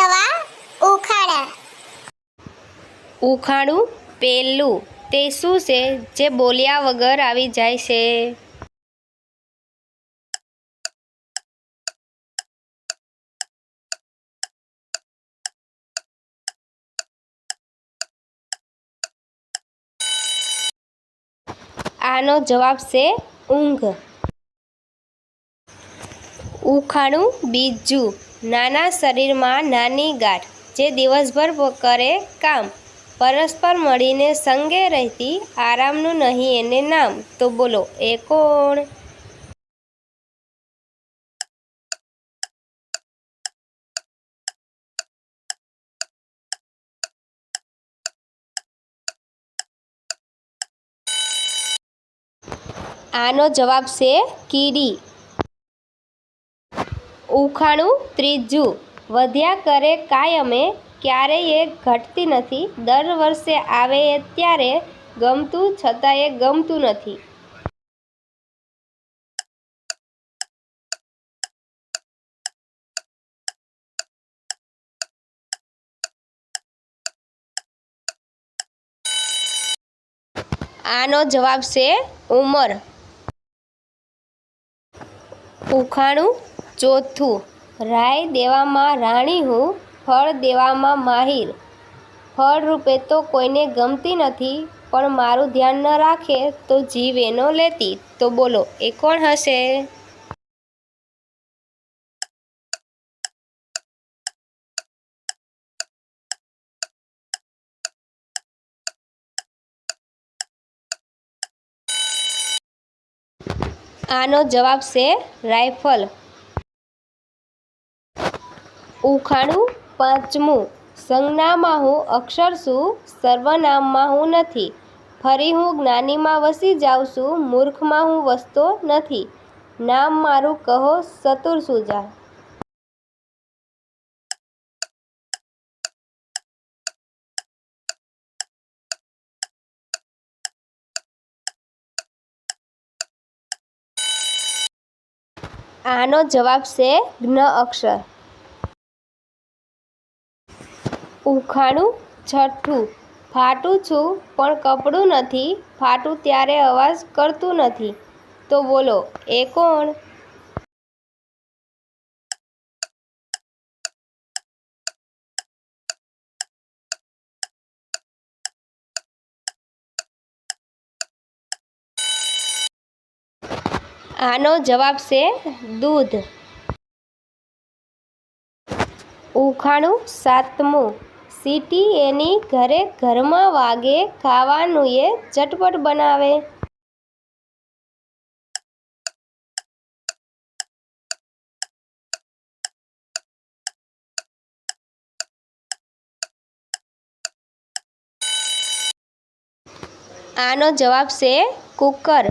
નવા ઉખાડા. ઉખાડું પહેલું તે શું છે જે બોલ્યા વગર આવી જાય છે? આનો જવાબ છે ઊંઘ. ઉખાડું બીજું નાના શરીરમાં નાની ગાંઠ જે દિવસભર કરે કામ, પરસ્પર મળીને સંગે રહેતી, આરામનું નહીં એને નામ. તો બોલો એ કોણ? આનો જવાબ છે કીડી. ઉખાણું ત્રીજું વધ્યા કરે કાયમે, ક્યારેય એ ઘટતી નથી, દર વર્ષે આવે એ ત્યારે ગમતું છતાં એ ગમતું નથી. આનો જવાબ છે ઉંમર. ઉખાણું ચોથું રાય દેવામાં રાણી હું, ફળ દેવામાં માહિર, ફળ રૂપે તો કોઈને ગમતી નથી, પણ મારું ધ્યાન ન રાખે તો જીવ એનો લેતી. તો બોલો એ કોણ હશે? આનો જવાબ છે રાઇફલ. ઉખાણું પાંચમું સંજ્ઞામાં હું અક્ષર છું, સર્વનામમાં હું નથી, ફરી હું જ્ઞાનીમાં વસી જાઉં છું, મૂર્ખમાં હું વસતો નથી, નામ મારું કહો ચતુર સુજા. આનો જવાબ છે જ્ઞ અક્ષર. ઉખાણું છઠ્ઠું ફાટું છું પણ કપડું નથી, ફાટું ત્યારે અવાજ કરતું નથી. તો બોલો એ કોણ? આનો જવાબ છે દૂધ. ઉખાણું સાતમું સીટી એની ઘરે ઘરમાં વાગે, ખાવાનું એ ચટપટ બનાવે. આનો જવાબ છે કુકર.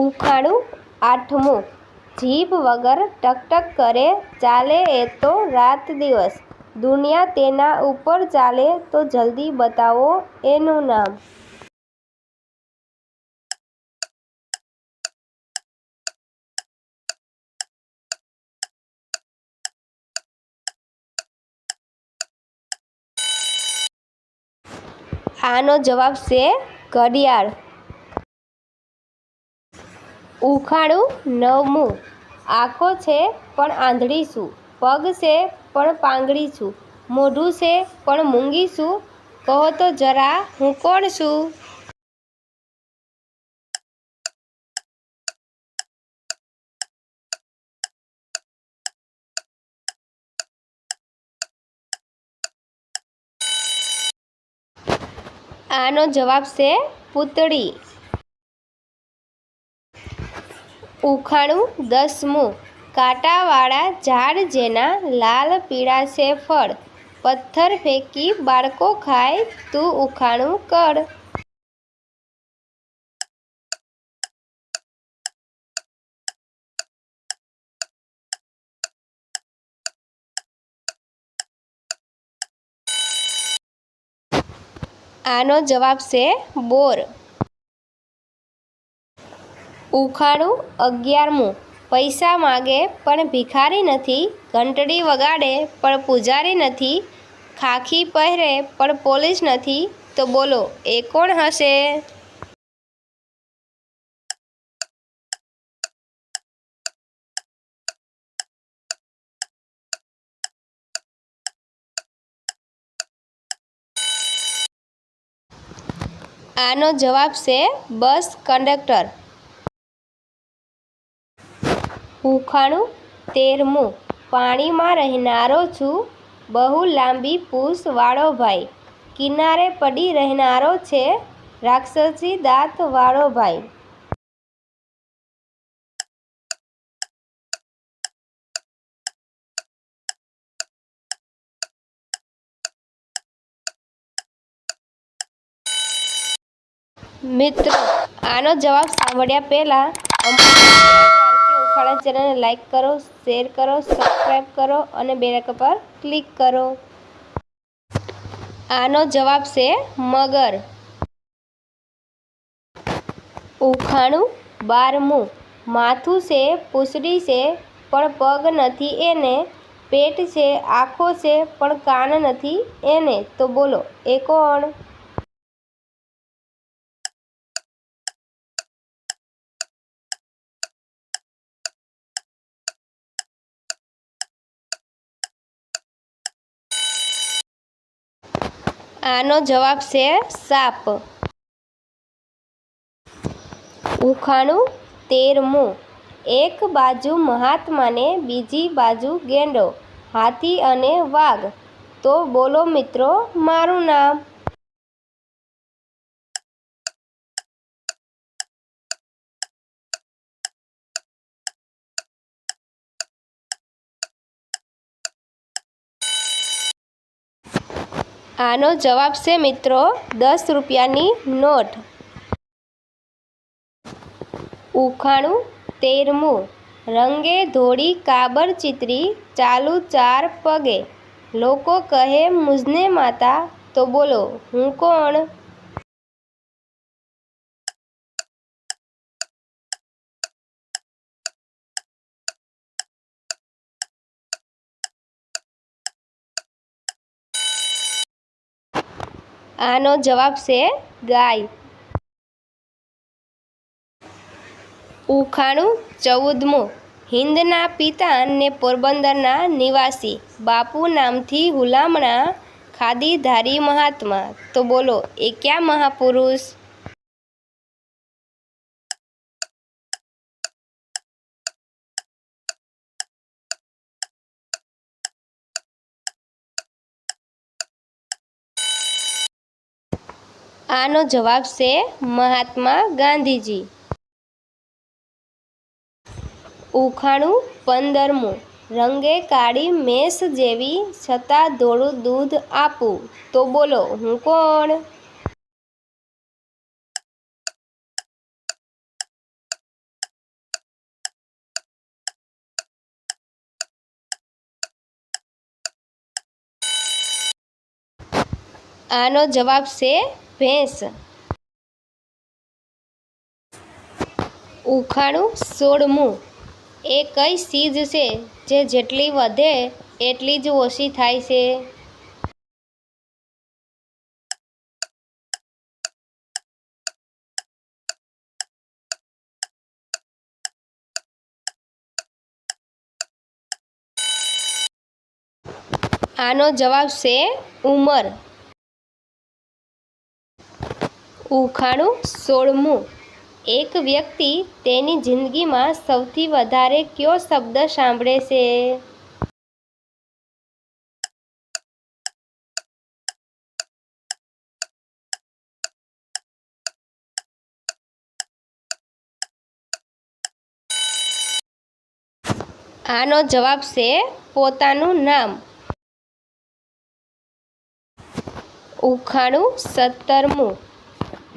ઉખાણું આઠમું જીભ વગર ટકટક કરે, ચાલે એ તો રાત દિવસ, દુનિયા તેના ઉપર ચાલે, તો જલ્દી બતાવો એનું નામ. આનો જવાબ છે ઘડિયાળ. ઉખાણું નવમું આંખો છે પણ આંધળી છું, પગ છે પણ પાંગળી છું, મોઢું છે પણ મૂંગી છું, કહો તો જરા હું કોણ છું? આનો જવાબ છે પૂતળી. ઉખાણું દસમું કાંટાવાળા ઝાડ જેના, લાલ પીળા છે ફળ, પથ્થર ફેંકી બાળકો ખાય, તું ઉખાણું કર. આનો જવાબ છે બોર. ઉખાણું 11મું પૈસા માગે પણ ભિખારી નથી, ઘંટડી વગાડે પણ પૂજારી નથી, ખાખી પહેરે પણ પોલીસ નથી, તો બોલો એ કોણ હશે? આનો જવાબ છે બસ કંડક્ટર. ઉખાણું 13મું. પાણીમાં રહેનારો છું, બહુ લાંબી પૂંછ વાળો ભાઈ, કિનારે પડી રહેનારો છે, રાક્ષસી દાંત વાળો ભાઈ. મિત્રો, આનો જવાબ સાંભળ્યા પહેલાં ઉખાડા ચેનલને લાઈક કરો, શેર કરો, સબસ્ક્રાઈબ કરો અને બેલ આઇકન પર ક્લિક કરો. આનો જવાબ છે મગર. ઉખાણું 12મું. માથું છે, પૂંછડી છે, પણ પગ નથી એને, પેટ છે, આંખો છે, પણ કાન નથી એને, તો બોલો એ કોણ? આનો જવાબ છે સાપ. ઉખાણું 13મું. એક બાજુ મહાત્માને બીજી બાજુ ગેંડો, હાથી અને વાઘ, તો બોલો મિત્રો મારું નામ. આનો જવાબ છે મિત્રો 10 રૂપિયાની નોટ. ઉખાણું 13મું. રંગે ધોળી કાબર ચિતરી, ચાલું 4 પગે, લોકો કહે મુઝને માતા, તો બોલો હું કોણ? આનો જવાબ છે ગાય. ઉખાણું 14મું. હિંદના પિતા ને પોરબંદરના નિવાસી, બાપુ નામથી હુલામણા, ખાદીધારી મહાત્મા, તો બોલો એ ક્યાં મહાપુરુષ? આનો જવાબ છે મહાત્મા ગાંધીજી. ઉખાણું 15મું. રંગે કાળી મેષ જેવી, છતાં ધોળું દૂધ આપું, તો બોલો હું કોણ? આનો જવાબ છે ભેંસ. ઉખાણું 16મું. એ કઈ ચીજ છે જે જેટલી વધે એટલી જ ઓછી થાય છે? આનો જવાબ છે ઉંમર. ઉખાણું 16મું. એક વ્યક્તિ તેની જિંદગીમાં સૌથી વધારે કયો શબ્દ સાંભળે છે? આનો જવાબ છે પોતાનું નામ. ઉખાણું 17મું.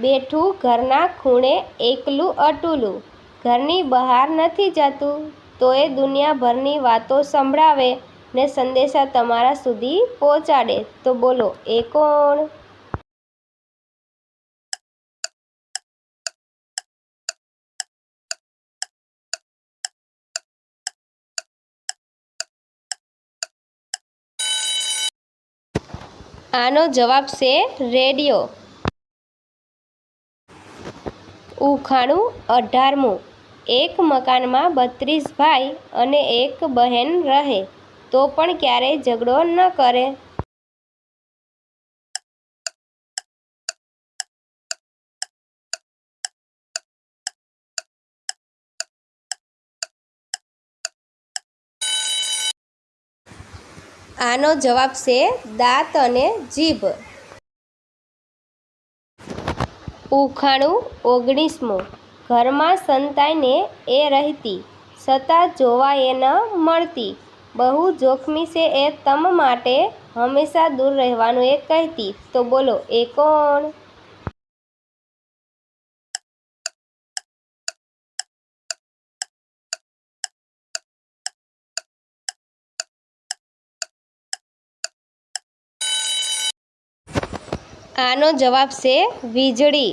બેઠું ઘરના ખૂણે એકલું અટુલું, ઘરની બહાર નથી જતું, તોય દુનિયાભરની વાતો સંભળાવે ને સંદેશા તમારા સુધી પહોંચાડે, તો બોલો એ કોણ? આનો જવાબ છે રેડિયો. ઉખાણું 18મું. એક મકાનમાં 32 ભાઈ અને એક બહેન રહે તો પણ ક્યારેય ઝઘડો ન કરે. આનો જવાબ છે દાંત અને જીભ. ઉખાણું 19મું. ઘરમાં સંતાઈને એ રહેતી, છતાં જોવા એ ન મળતી, બહુ જોખમી છે એ તમ માટે, હંમેશા દૂર રહેવાનું એ કહેતી. તો બોલો એ કોણ? આનો જવાબ છે વીજળી.